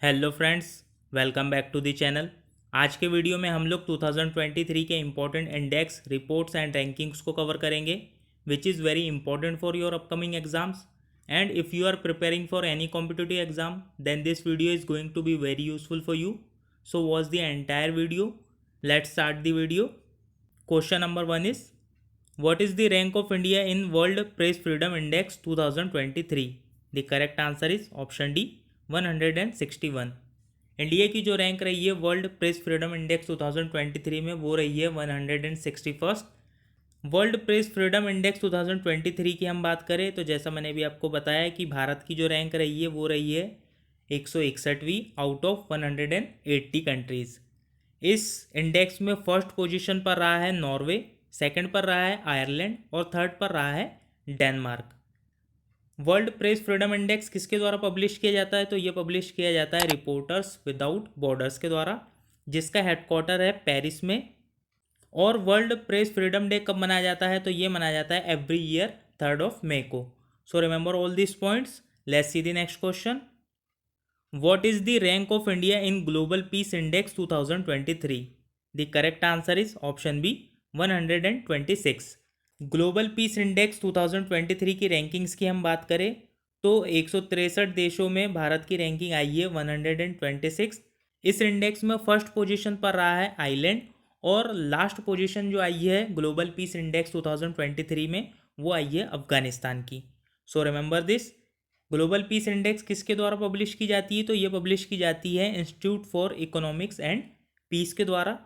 Hello friends, welcome back to the channel. आज के video में हम लोग 2023 के important index reports and rankings को कवर करेंगे, which is very important for your upcoming exams. And if you are preparing for any competitive exam then this video is going to be very useful for you. So watch the entire video. Let's start the video. Question number 1 is what is the rank of India in World Press Freedom Index 2023? The correct answer is option D, 161। India की जो rank रही है world press freedom index 2023 में वो रही है 161st। World press freedom index 2023 की हम बात करें तो जैसा मैंने भी आपको बताया कि भारत की जो रैंक रही है वो रही है 161वीं आउट ऑफ 180 कंट्रीज़। इस इंडेक्स में फर्स्ट पोजीशन पर रहा है नॉर्वे, सेकंड पर रहा है आयरलैंड और थर्ड पर रहा है Denmark. World press freedom index किसके द्वारा पब्लिश किया जाता है? तो ये पब्लिश किया जाता है रिपोर्टर्स विदाउट बॉर्डर्स के द्वारा, जिसका हेडक्वार्टर है पेरिस में। और वर्ल्ड प्रेस फ्रीडम डे कब मनाया जाता है? तो ये मनाया जाता है every year 3rd of May को। So remember all this points. Let's see the next question. What is the rank of India in Global Peace Index 2023? The correct answer is option B, 126। Global peace index 2023 की rankings की हम बात करें तो 163 देशों में भारत की रैंकिंग आई है 126। इस इंडेक्स में फर्स्ट पोजीशन पर रहा है आइलैंड और लास्ट पोजीशन जो आई है ग्लोबल पीस इंडेक्स 2023 में वो आई है अफगानिस्तान की। सो remember this. Global peace index किसके द्वारा पब्लिश की जाती है? तो ये पब्लिश की जाती है institute for economics and Peace के द्वारा।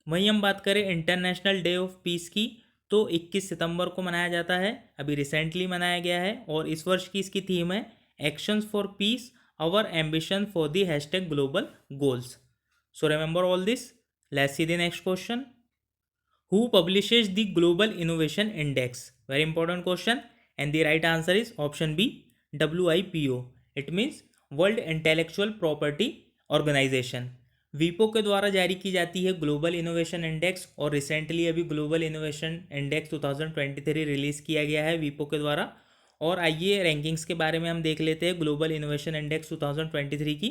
वहीं हम बात करें इंटरनेशनल डे ऑफ पीस की तो 21 सितंबर को मनाया जाता है, अभी रिसेंटली मनाया गया है। और इस वर्ष की इसकी थीम है actions for peace our ambition for the hashtag global goals. So remember all this. Let's see the next question. Who publishes the Global Innovation Index? Very important question and the right answer is option B, WIPO। It means World Intellectual Property Organization. वीपो के द्वारा जारी की जाती है Global Innovation Index और recently अभी Global Innovation Index 2023 release किया गया है वीपो के द्वारा। और आइए रैंकिंग्स के बारे में हम देख लेते हैं ग्लोबल इनोवेशन इंडेक्स 2023 की।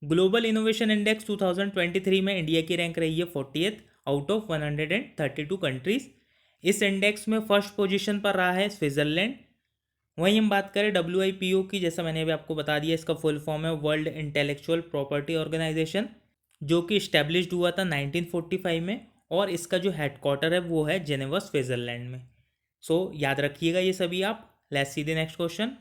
ग्लोबल इनोवेशन इंडेक्स 2023 में इंडिया की रैंक रही है 40th आउट ऑफ 132 कंट्रीज़। इस इंडेक्स में फर्स्ट पोजीशन पर रहा है स्विट्ज़रलैंड। वहीं हम बात करें WIPO की, जैसा मैंने अभी आपको बता दिया, इसका फुल फॉर्म है वर्ल्ड इंटेलेक्चुअल प्रॉपर्टी ऑर्गेनाइजेशन, जो कि इस्टेब्लिश्ड हुआ था 1945 में और इसका जो हेडक्वार्टर है वो है जेनेवा स्विट्जरलैंड में। सो याद रखिएगा ये सभी आप। Let's see the next question.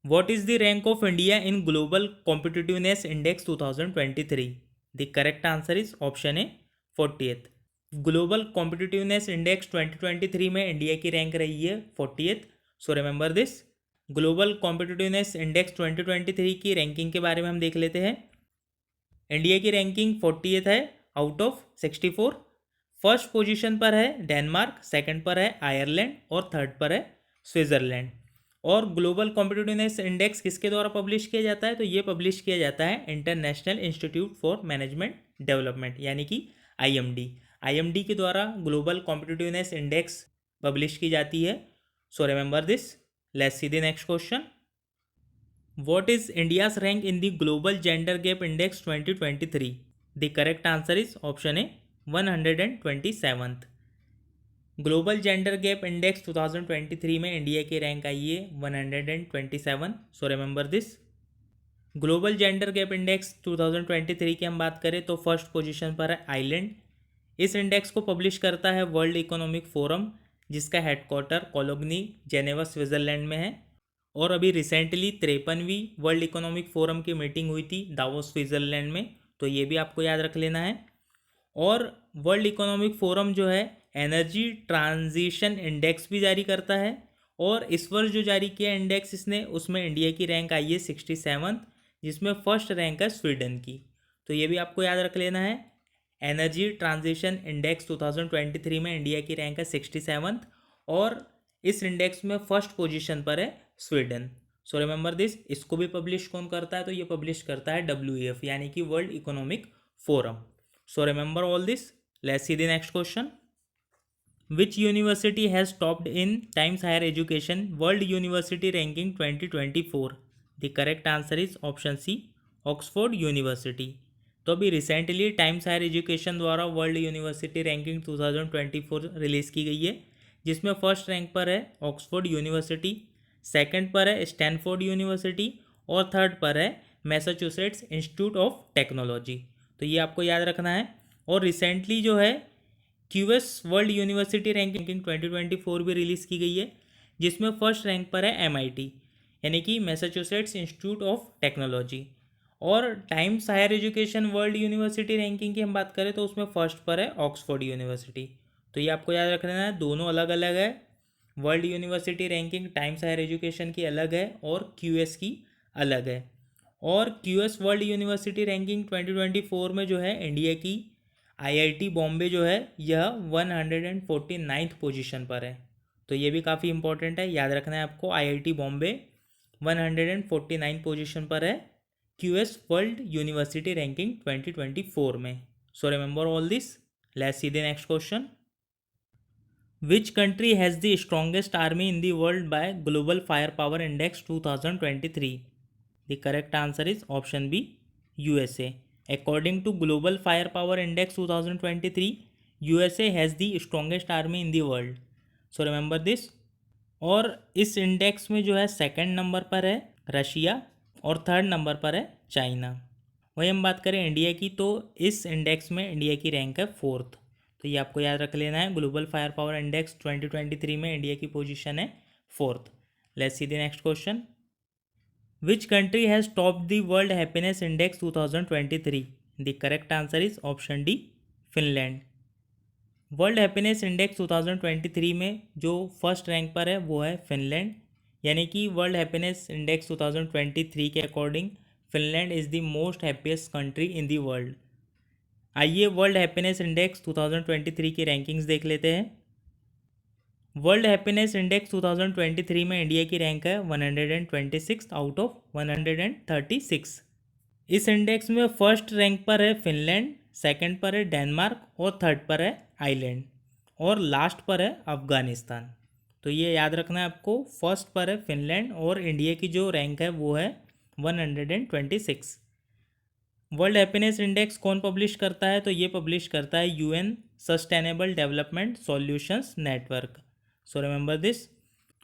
What is the rank of India in global competitiveness index 2023? The correct answer is option A, 40th। Global competitiveness index 2023 में इंडिया की रैंक रही है 40th। So remember this. Global competitiveness index 2023 की ranking के बारे में हम देख लेते हैं। इंडिया की रैंकिंग 40th है आउट ऑफ 64। फर्स्ट पोजीशन पर है डेनमार्क, सेकंड पर है आयरलैंड और थर्ड पर है स्विट्जरलैंड। और ग्लोबल कॉम्पिटिटिवनेस इंडेक्स किसके द्वारा पब्लिश किया जाता है? तो ये पब्लिश किया जाता है international institute for management development यानी कि IMD। IMD के द्वारा ग्लोबल कॉम्पिटिटिवनेस इंडेक्स पब्लिश की जाती है। सो remember this. Let's see the next question. What is India's rank in the Global Gender Gap Index 2023? The correct answer is option A, 127th। Global gender gap index 2023 में India की रैंक आई है 127। सो remember this. Global gender gap index 2023 की हम बात करें तो फर्स्ट पोजीशन पर है आइलैंड। इस इंडेक्स को पब्लिश करता है वर्ल्ड इकोनॉमिक फोरम, जिसका हेडक्वार्टर कोलोग्नी जेनेवा स्विट्जरलैंड में है। और अभी रिसेंटली 53वीं वर्ल्ड इकोनॉमिक फोरम की मीटिंग हुई थी दावोस स्विट्जरलैंड में, तो ये भी आपको याद रख लेना है। और वर्ल्ड इकोनॉमिक फोरम जो है एनर्जी ट्रांजिशन इंडेक्स भी जारी करता है और इस वर्ष जो जारी किया इंडेक्स इसने, उसमें इंडिया की रैंक आई है 67th, जिसमें फर्स्ट रैंक है स्वीडन की। तो ये भी आपको याद रख लेना है। एनर्जी ट्रांजिशन इंडेक्स 2023 में इंडिया की रैंक है 67th और इस इंडेक्स में फर्स्ट पोजीशन पर है स्वीडन। So remember this. इसको भी पब्लिश कौन करता है? तो ये पब्लिश करता है WEF यानी कि World Economic Forum. So remember all this. Let's see the next question. Which university has topped in Times Higher Education World University ranking 2024? The correct answer is option C, Oxford University. तो अभी recently Times Higher Education द्वारा World University ranking 2024 release की गई है, जिसमें first rank पर है Oxford university, second पर है स्टैनफोर्ड यूनिवर्सिटी और थर्ड पर है मैसाचुसेट्स इंस्टीट्यूट ऑफ टेक्नोलॉजी। तो ये आपको याद रखना है। और रिसेंटली जो है क्यूएस वर्ल्ड यूनिवर्सिटी रैंकिंग 2024 भी रिलीज़ की गई है, जिसमें फर्स्ट रैंक पर है एमआईटी यानी कि मैसाचुसेट्स इंस्टीट्यूट ऑफ टेक्नोलॉजी। और Times Higher Education World University Ranking की हम बात करें तो उसमें फर्स्ट पर है ऑक्सफोर्ड यूनिवर्सिटी। तो ये आपको याद रखना है, दोनों अलग अलग है। World University Ranking Times Higher Education की अलग है और क्यूएस की अलग है। और क्यूएस वर्ल्ड यूनिवर्सिटी रैंकिंग 2024 में जो है इंडिया की आईआईटी बॉम्बे जो है यह 149th पोजीशन पर है। तो ये भी काफ़ी इंपॉर्टेंट है, याद रखना है आपको। आईआईटी बॉम्बे 149 पोजीशन पर है क्यूएस वर्ल्ड यूनिवर्सिटी रैंकिंग 2024 में। So remember all this. Let's see the next question. Which country has the strongest army in the world by Global Firepower Index 2023? The correct answer is option B, USA. According to Global Firepower Index 2023, USA has the strongest army in the world. So remember this. और इस index में जो है second number पर है Russia और third number पर है चाइना। वही हम बात करें इंडिया की तो इस इंडेक्स में इंडिया की रैंक है फोर्थ। तो ये आपको याद रख लेना है, ग्लोबल फायर पावर इंडेक्स 2023 में इंडिया की पोजीशन है fourth. Let's see the next question. Which country has topped the World Happiness Index 2023? The correct answer is option D, Finland. World happiness index 2023 में जो फर्स्ट रैंक पर है वो है Finland, यानी कि वर्ल्ड हैप्पीनेस इंडेक्स 2023 के according Finland is the most happiest country in the world. आइए वर्ल्ड हैप्पीनेस इंडेक्स 2023 की रैंकिंग्स देख लेते हैं। वर्ल्ड हैप्पीनेस इंडेक्स 2023 में इंडिया की रैंक है 126 आउट ऑफ 136। इस इंडेक्स में फर्स्ट रैंक पर है फिनलैंड, सेकंड पर है डेनमार्क और थर्ड पर है आइलैंड और लास्ट पर है अफगानिस्तान। तो ये याद रखना है आपको, फर्स्ट पर है फिनलैंड और इंडिया की जो रैंक है वो है 126। वर्ल्ड हैप्पीनेस इंडेक्स कौन पब्लिश करता है? तो ये पब्लिश करता है UN sustainable development solutions network. So remember this.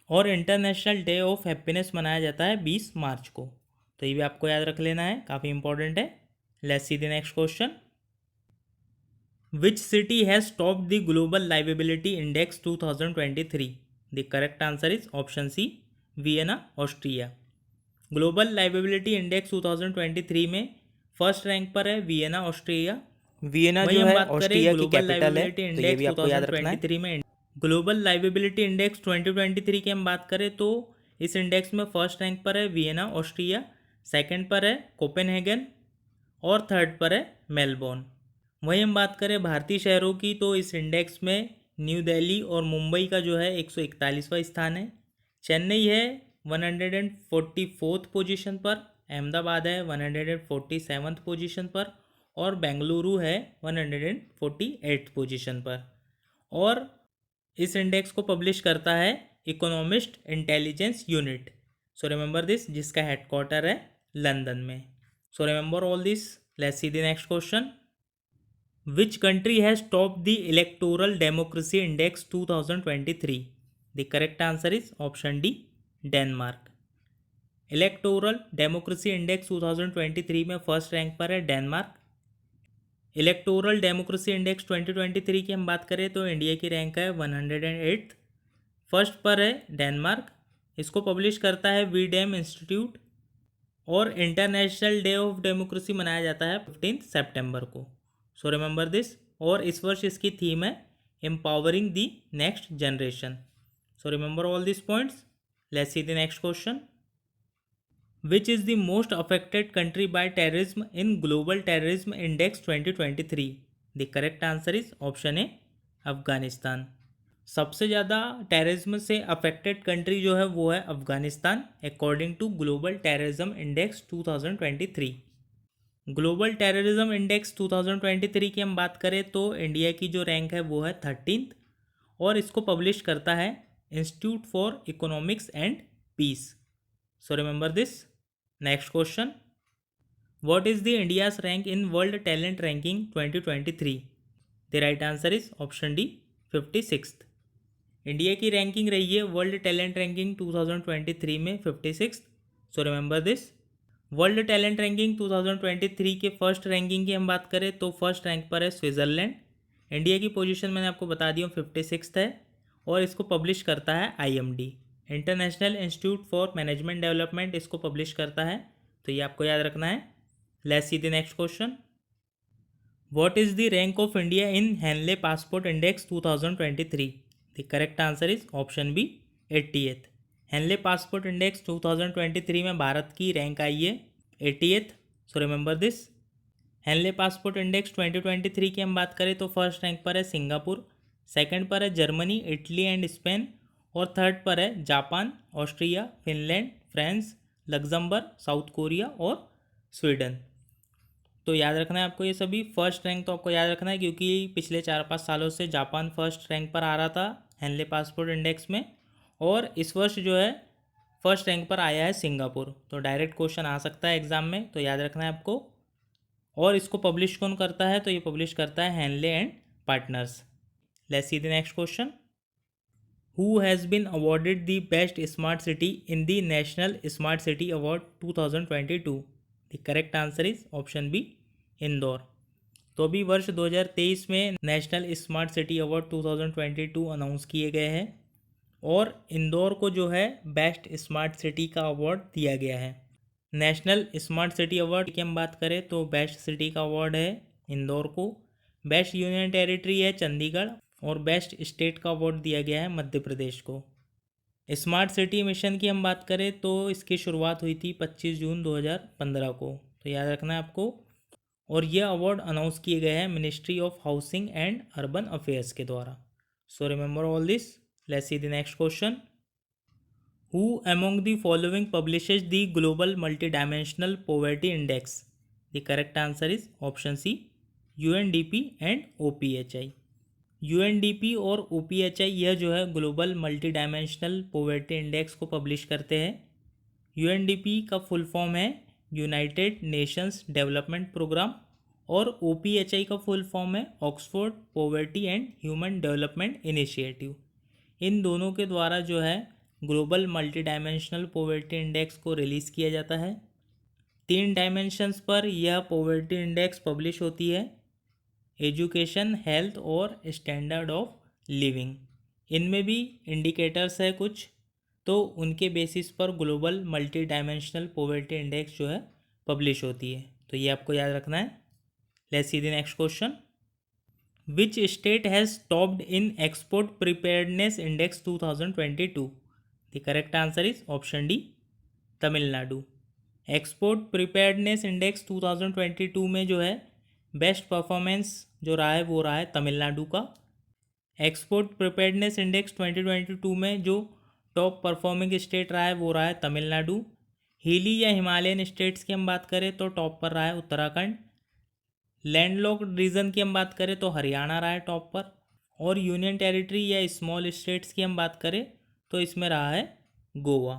और इंटरनेशनल डे ऑफ हैप्पीनेस मनाया जाता है 20 मार्च को। तो ये भी आपको याद रख लेना है, काफ़ी इंपॉर्टेंट है। Let's see the next question. Which city has topped the Global Liveability Index 2023? The correct answer is option C, Vienna, Austria. Global Liveability Index 2023 में फर्स्ट रैंक पर है वियना, ऑस्ट्रिया। वियना जो है ऑस्ट्रिया की capital है, तो ये भी आपको याद रखना है। में ग्लोबल लाइवेबिलिटी इंडेक्स 2023 की हम बात करें तो इस इंडेक्स में फर्स्ट रैंक पर है वियना, ऑस्ट्रिया, सेकंड पर है कोपेनहेगन और थर्ड पर है मेलबोर्न। वहीं हम बात करें भारतीय शहरों की तो इस इंडेक्स में न्यू दिल्ली और मुंबई का जो है 141वां स्थान है। चेन्नई है 144th पोजीशन पर, अहमदाबाद है 147th पोजीशन पर और बेंगलुरु है 148th पोजीशन पर। और इस इंडेक्स को पब्लिश करता है economist intelligence unit. So remember this, जिसका हेडक्वार्टर है लंदन में। So remember all this. Let's see the next question. Which country has top the electoral democracy index 2023? The correct answer is option D, Denmark. Electoral democracy index 2023 में first rank पर है Denmark. Electoral democracy index 2023 की हम बात करें तो India की rank है 108, फर्स्ट पर है डेनमार्क। इसको पब्लिश करता है वीडेम इंस्टीट्यूट और इंटरनेशनल डे ऑफ डेमोक्रेसी मनाया जाता है 15 सितंबर को। So remember this. और इस वर्ष इसकी थीम है empowering the next generation. So remember all this points. Let's see the next question. Which is the most affected country by terrorism in Global Terrorism Index 2023? The correct answer is option A, Afghanistan. सबसे ज़्यादा terrorism से affected country जो है वो है Afghanistan, according to Global Terrorism Index 2023। Global Terrorism Index 2023 की हम बात करें तो इंडिया की जो रैंक है वो है 13th और इसको पब्लिश करता है institute for economics and peace. So remember this. Next question. What is the India's rank in World Talent Ranking 2023? The right answer is option D, 56th. India की रैंकिंग रही है वर्ल्ड टैलेंट रैंकिंग 2023 में 56th. So remember this. World talent ranking 2023 के first ranking की हम बात करें तो फर्स्ट रैंक पर है स्विट्ज़रलैंड. इंडिया की पोजीशन मैंने आपको बता दी हूँ 56th है और इसको पब्लिश करता है IMD, international institute for management development, इसको पब्लिश करता है. तो ये आपको याद रखना है. Let's see the next question. What is the rank of India in Henley passport index 2023? The correct answer is option B, 80th. Henley passport index 2023 में भारत की रैंक आई है 80th. So remember this. Henley passport index 2023 की हम बात करें तो फर्स्ट रैंक पर है सिंगापुर, सेकंड पर है जर्मनी, इटली एंड स्पेन और थर्ड पर है Japan, Austria, Finland, France, Luxembourg, south Korea और स्वीडन. तो याद रखना है आपको ये सभी. फर्स्ट रैंक तो आपको याद रखना है क्योंकि पिछले 4-5 सालों से जापान फर्स्ट रैंक पर आ रहा था हेनले पासपोर्ट इंडेक्स में और इस वर्ष जो है फर्स्ट रैंक पर आया है सिंगापुर. तो डायरेक्ट क्वेश्चन आ सकता है एग्जाम में, तो याद रखना है आपको. और इसको पब्लिश कौन करता है? तो ये पब्लिश करता है Henley and partners. Let's see the next question. Who has been awarded the best smart city in the national smart city award 2022? The correct answer is option B, Indore. तो अभी वर्ष 2023 में national smart city award 2022 announce किए गए हैं और इंदौर को जो है बेस्ट स्मार्ट सिटी का अवार्ड दिया गया है. नेशनल स्मार्ट सिटी अवार्ड की हम बात करें तो बेस्ट सिटी का अवार्ड है इंदौर को, बेस्ट यूनियन टेरिटरी है चंडीगढ़ और बेस्ट स्टेट का अवार्ड दिया गया है मध्य प्रदेश को. स्मार्ट सिटी मिशन की हम बात करें तो इसकी शुरुआत हुई थी 25 जून 2015 को. तो याद रखना है आपको. और यह अवार्ड अनाउंस किए गए हैं ministry of housing and urban affairs के द्वारा. सो remember all this. Let's see the next question. Who among the following publishes the Global Multidimensional Poverty Index? The correct answer is option C, UNDP and OPHI. UNDP और OPHI यह जो है Global Multidimensional Poverty Index को publish करते हैं. UNDP का full form है United Nations development Programme और OPHI का फुल फॉर्म है Oxford Poverty and Human Development Initiative. इन दोनों के द्वारा जो है Global Multidimensional Poverty Index को रिलीज़ किया जाता है. 3 डायमेंशंस पर यह पोवर्टी इंडेक्स पब्लिश होती है, एजुकेशन, हेल्थ और स्टैंडर्ड ऑफ लिविंग. इनमें भी इंडिकेटर्स है कुछ, तो उनके बेसिस पर global Multidimensional Poverty index जो है पब्लिश होती है. तो ये आपको याद रखना है. Let's see the next question. Which state has topped in export preparedness index 2022? The correct answer is option D, Tamil Nadu. Export preparedness index 2022 में जो है बेस्ट परफॉर्मेंस जो रहा है वो रहा है तमिलनाडु का. एक्सपोर्ट प्रिपेयर्डनेस इंडेक्स 2022 में जो टॉप परफॉर्मिंग स्टेट रहा है वो रहा है तमिलनाडु. हिली या हिमालयन स्टेट्स की हम बात करें तो टॉप पर रहा है उत्तराखंड. लैंडलॉक्ड रीजन की हम बात करें तो हरियाणा रहा है टॉप पर. और यूनियन टेरिटरी या स्मॉल स्टेट्स की हम बात करें तो इसमें रहा है गोवा.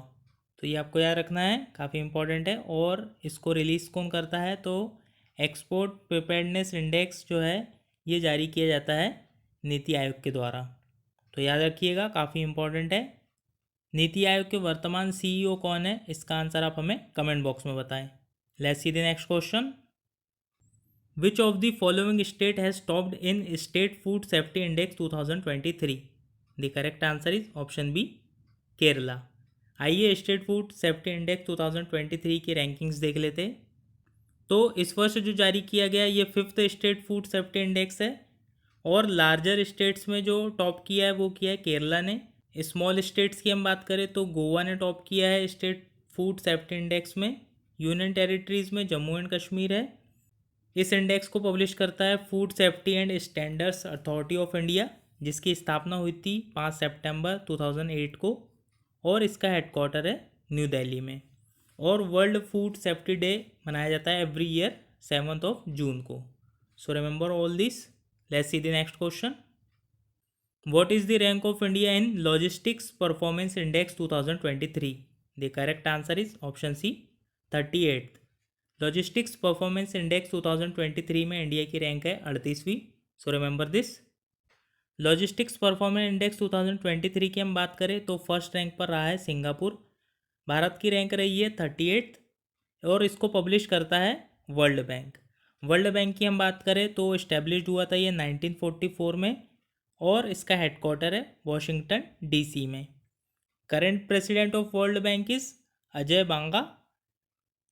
तो ये आपको याद रखना है, काफ़ी इंपॉर्टेंट है. और इसको रिलीज़ कौन करता है? तो एक्सपोर्ट प्रिपेयर्डनेस इंडेक्स जो है ये जारी किया जाता है नीति आयोग के द्वारा. तो याद रखिएगा, काफ़ी इंपॉर्टेंट है. नीति आयोग के वर्तमान CEO कौन है? इसका आंसर आप हमें कमेंट बॉक्स में बताएं. Let's see the next question. Which of the following state has topped in state food safety index 2023? The correct answer is option B, Kerala. आइए स्टेट फूड सेफ्टी इंडेक्स 2023 की rankings देख लेते. तो इस वर्ष जो जारी किया गया ये 5th state food safety index है और लार्जर स्टेट्स में जो टॉप किया है वो किया है केरला ने. स्मॉल स्टेट्स की हम बात करें तो गोवा ने टॉप किया है स्टेट फूड सेफ्टी इंडेक्स में. यूनियन टेरिटरीज़ में जम्मू एंड कश्मीर है. इस इंडेक्स को पब्लिश करता है food safety and standards authority of India, जिसकी स्थापना हुई थी 5 सितंबर 2008 को और इसका हेडक्वार्टर है न्यू दिल्ली में. और वर्ल्ड फूड सेफ्टी डे मनाया जाता है एवरी ईयर 7 जून को. So remember all this. Let's see the next question. What is the rank of India in Logistics Performance index 2023? The correct answer is option C, 38th. Logistics Performance index 2023 में India की rank है 38वीं। So remember this. Logistics Performance index 2023 की हम बात करें तो first rank पर रहा है सिंगापुर। भारत की रैंक रही है 38 और इसको पब्लिश करता है वर्ल्ड बैंक। वर्ल्ड बैंक की हम बात करें तो इस्टेब्लिश्ड हुआ था ये 1944 में और इसका हेडक्वार्टर है वॉशिंगटन डीसी में। Current president of World Bank is Ajay Banga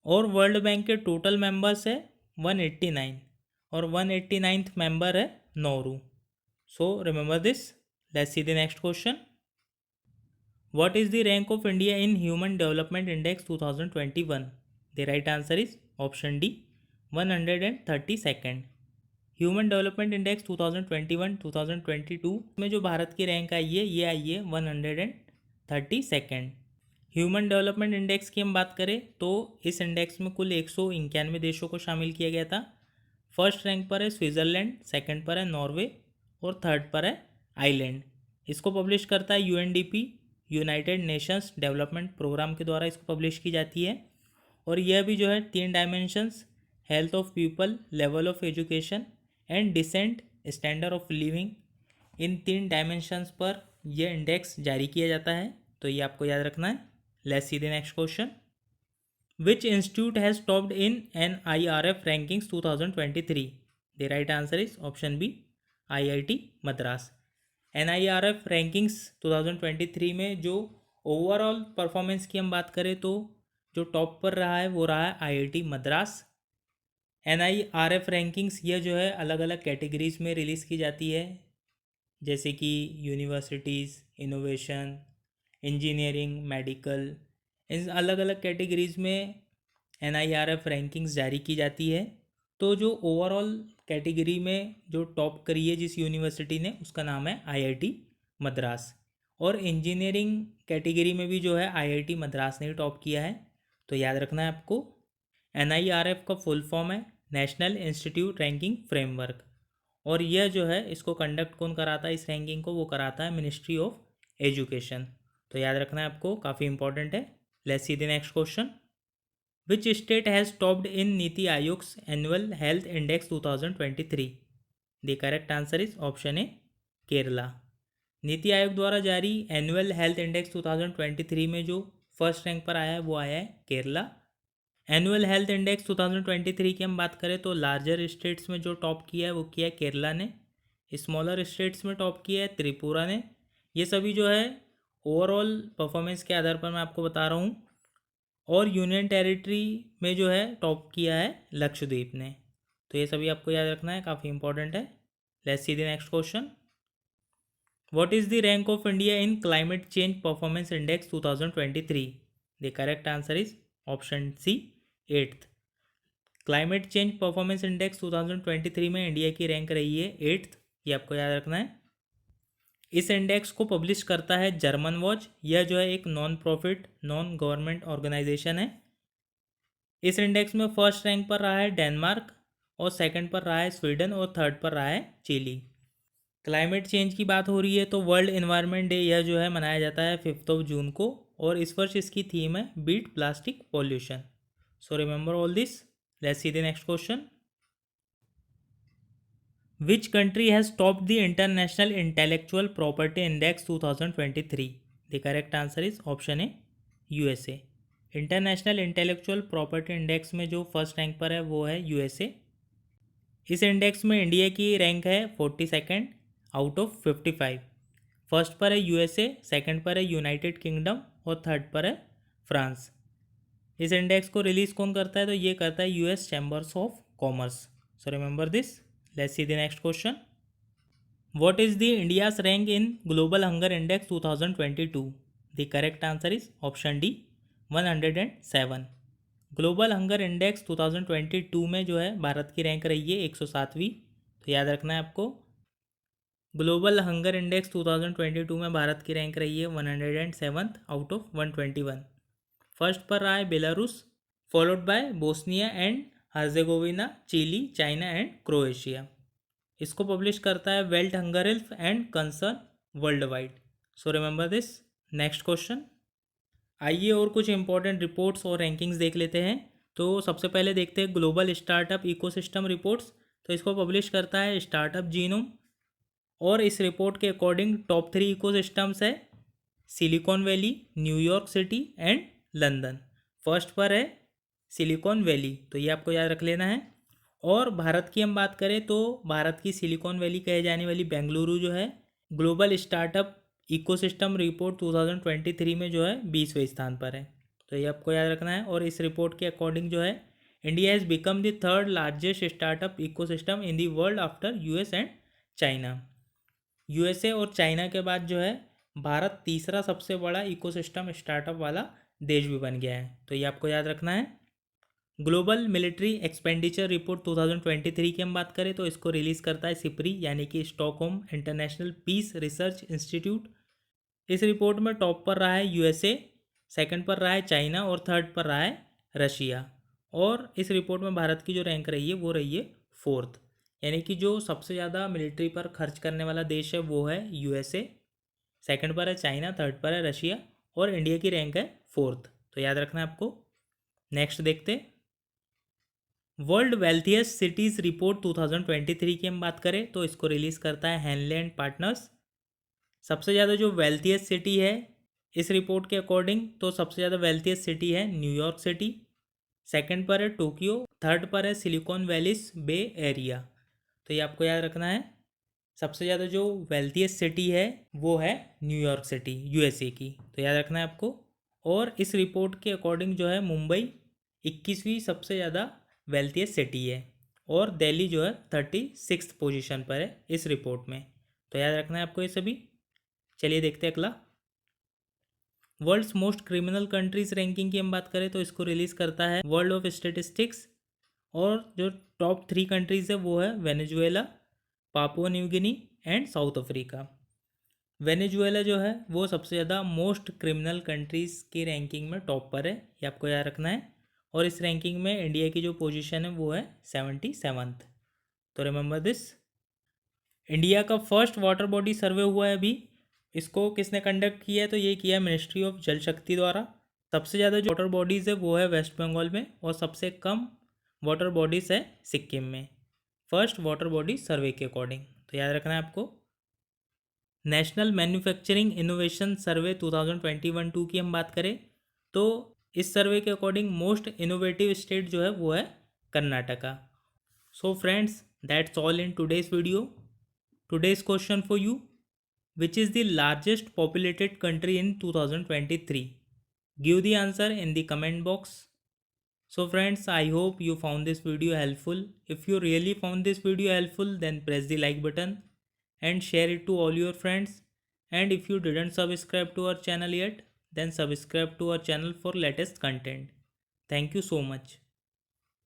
और वर्ल्ड बैंक के टोटल मेंबर्स है 189 और 189th मेंबर है Nauru. So remember this. Let's see the next question. What is the rank of India in Human Development Index 2021? The right answer is option D 132nd। Human Development Index 2021-2022 में जो भारत की रैंक आई है ये आई है 132nd। Human Development index की हम बात करें तो इस इंडेक्स में कुल 191 देशों को शामिल किया गया था। फर्स्ट रैंक पर है स्विट्ज़रलैंड, सेकंड पर है नॉर्वे और थर्ड पर है आइलैंड। इसको पब्लिश करता है UNDP, united Nations development programme के द्वारा इसको पब्लिश की जाती है। और यह भी जो है 3 dimensions, health of people, level of education and decent standard of living, इन 3 डायमेंशंस पर यह इंडेक्स जारी किया जाता है। तो ये आपको याद रखना है। Let's see the next question. Which institute has topped in NIRF rankings 2023? The right answer is option B IIT Madras. NIRF rankings 2023 में जो ओवरऑल परफॉर्मेंस की हम बात करें तो जो टॉप पर रहा है वो रहा है IIT मद्रास। NIRF रैंकिंग्स यह जो है अलग अलग कैटेगरीज में रिलीज़ की जाती है, जैसे कि यूनिवर्सिटीज़, इनोवेशन, इंजीनियरिंग, मेडिकल, इन अलग अलग कैटेगरीज में NIRF रैंकिंग्स जारी की जाती है। तो जो ओवरऑल कैटेगरी में जो टॉप करी है जिस यूनिवर्सिटी ने, उसका नाम है IIT मद्रास। और इंजीनियरिंग कैटेगरी में भी जो है IIT मद्रास ने टॉप किया है। तो याद रखना है आपको। NIRF का फुल फॉर्म है नेशनल इंस्टीट्यूट रैंकिंग फ्रेमवर्क और यह जो है इसको कंडक्ट कौन कराता है, इस रैंकिंग को वो कराता है मिनिस्ट्री ऑफ एजुकेशन। तो याद रखना है आपको, काफ़ी इंपॉर्टेंट है। Let's see the next question. Which state has topped in NITI Aayog's annual health index 2023? The correct answer is option A Kerala. NITI Aayog द्वारा जारी एनुअल हेल्थ इंडेक्स 2023 में जो फर्स्ट रैंक पर आया है वो आया है केरला। एनुअल हेल्थ इंडेक्स 2023 की हम बात करें तो लार्जर स्टेट्स में जो टॉप किया है वो किया है केरला ने, स्मॉलर स्टेट्स में टॉप किया है त्रिपुरा ने। ये सभी जो है ओवरऑल परफॉर्मेंस के आधार पर मैं आपको बता रहा हूँ। और यूनियन टेरिटरी में जो है टॉप किया है लक्षद्वीप ने। तो ये सभी आपको याद रखना है, काफ़ी इंपॉर्टेंट है। Let's see the next question. What is the rank of India in climate change performance index 2023? The correct answer is option C 8th। Climate change performance index 2023 में इंडिया की रैंक रही है 8th। ये आपको याद रखना है। इस इंडेक्स को पब्लिश करता है जर्मन वॉच। यह जो है एक non profit non government organisation है। इस इंडेक्स में फर्स्ट रैंक पर रहा है डेनमार्क और सेकंड पर रहा है स्वीडन और थर्ड पर रहा है चिली। क्लाइमेट चेंज की बात हो रही है तो वर्ल्ड एनवायरनमेंट डे यह जो है मनाया जाता है 5 जून को और इस वर्ष इसकी थीम है beat plastic pollution. So remember all this. Let's see the next question. Which country has topped the International Intellectual Property Index 2023? The correct answer is option A USA। International intellectual property index में जो first rank पर है वो है USA। इस index में India की rank है 42nd आउट ऑफ 55। फर्स्ट पर है USA, सेकंड पर है यूनाइटेड किंगडम और थर्ड पर है फ्रांस। इस इंडेक्स को रिलीज़ कौन करता है तो ये करता है US chambers of commerce. So remember this. Let's see the next question. What is the India's rank in Global Hunger Index 2022? The correct answer is option D 107। Global hunger index 2022 में जो है भारत की रैंक रही है 107वीं। तो याद रखना है आपको। ग्लोबल हंगर इंडेक्स 2022 में भारत की रैंक रही है 107th आउट ऑफ 121। फर्स्ट पर रहा है Belarus, followed by Bosnia and Herzegovina, Chile, China and Croatia. इसको पब्लिश करता है Welt hunger health and concern worldwide. So remember this. Next question. आइए और कुछ इंपॉर्टेंट रिपोर्ट्स और रैंकिंग्स देख लेते हैं। तो सबसे पहले देखते हैं ग्लोबल स्टार्टअप इकोसिस्टम रिपोर्ट्स। तो इसको पब्लिश करता है स्टार्टअप जीनोम, और इस रिपोर्ट के अकॉर्डिंग टॉप 3 इकोसिस्टम्स है silicon valley, New York city and London. First पर है सिलिकॉन वैली, तो ये आपको याद रख लेना है। और भारत की हम बात करें तो भारत की सिलिकॉन वैली कहे जाने वाली बेंगलुरु जो है ग्लोबल स्टार्टअप इकोसिस्टम रिपोर्ट 2023 में जो है 20वें स्थान पर है, तो ये आपको याद रखना है। और इस रिपोर्ट के अकॉर्डिंग जो है India has become the third largest startup ecosystem in the world after US and China. USA और चाइना के बाद जो है भारत तीसरा सबसे बड़ा इकोसिस्टम स्टार्टअप वाला देश भी बन गया है, तो ये आपको याद रखना है। ग्लोबल मिलिट्री एक्सपेंडिचर रिपोर्ट 2023 की हम बात करें तो इसको रिलीज़ करता है सिप्री यानी कि Stockholm international peace research institute. इस रिपोर्ट में टॉप पर रहा है यूएसए, सेकंड पर रहा है चाइना और थर्ड पर रहा है रशिया। और इस रिपोर्ट में भारत की जो रैंक रही है वो रही है 4th, यानी कि जो सबसे ज़्यादा मिलिट्री पर खर्च करने वाला देश है वो है यूएसए, सेकंड पर है चाइना, थर्ड पर है रशिया और इंडिया की रैंक है 4th, तो याद रखना है आपको। नेक्स्ट देखते वर्ल्ड वेल्थिएस्ट सिटीज़ रिपोर्ट 2023 की हम बात करें तो इसको रिलीज़ करता है हैनले एंड पार्टनर्स। सबसे ज़्यादा जो वेल्थिएस्ट सिटी है इस रिपोर्ट के अकॉर्डिंग तो सबसे ज़्यादा वेल्थिएस्ट सिटी है न्यूयॉर्क सिटी, सेकंड पर है टोक्यो, थर्ड पर है सिलिकॉन वैलीज बे एरिया, तो ये आपको याद रखना है। सबसे ज़्यादा जो वेल्थिएस्ट सिटी है वो है न्यूयॉर्क सिटी यूएसए की, तो याद रखना है आपको। और इस रिपोर्ट के अकॉर्डिंग जो है मुंबई 21वीं सबसे ज़्यादा वेल्थिएस्ट सिटी है और दिल्ली जो है 36th पोजीशन पर है इस रिपोर्ट में, तो याद रखना है आपको ये सभी। चलिए देखते हैं अगला। World's most criminal countries ranking की हम बात करें तो इसको रिलीज़ करता है वर्ल्ड ऑफ स्टेटिस्टिक्स, और जो टॉप 3 कंट्रीज़ है वो है Venezuela, Papua New Guinea and south Africa. Venezuela जो है वो सबसे ज़्यादा मोस्ट क्रिमिनल कंट्रीज़ की रैंकिंग में टॉप पर है, ये आपको याद रखना है। और इस रैंकिंग में इंडिया की जो पोजीशन है वो है 77th, तो रिमेंबर दिस। इंडिया का फर्स्ट वाटर बॉडी सर्वे हुआ है अभी, इसको किसने कंडक्ट किया है तो ये किया है मिनिस्ट्री ऑफ जल शक्ति द्वारा। सबसे ज़्यादा जो वाटर बॉडीज़ है वो है वेस्ट बंगाल में और सबसे कम वाटर बॉडीज़ है सिक्किम में, फर्स्ट वाटर बॉडी सर्वे के अकॉर्डिंग, तो याद रखना है आपको। नेशनल मैन्युफैक्चरिंग इनोवेशन सर्वे 2021-2 की हम बात करें तो इस सर्वे के अकॉर्डिंग मोस्ट इनोवेटिव स्टेट जो है वो है Karnataka. So friends that's all in today's video. Today's question for you, which is the largest populated country in 2023? Give the answer in the comment box. So friends, I hope you found this video helpful. If you really found this video helpful, then press the like button and share it to all your friends. And if you didn't subscribe to our channel yet, then subscribe to our channel for latest content. Thank you so much.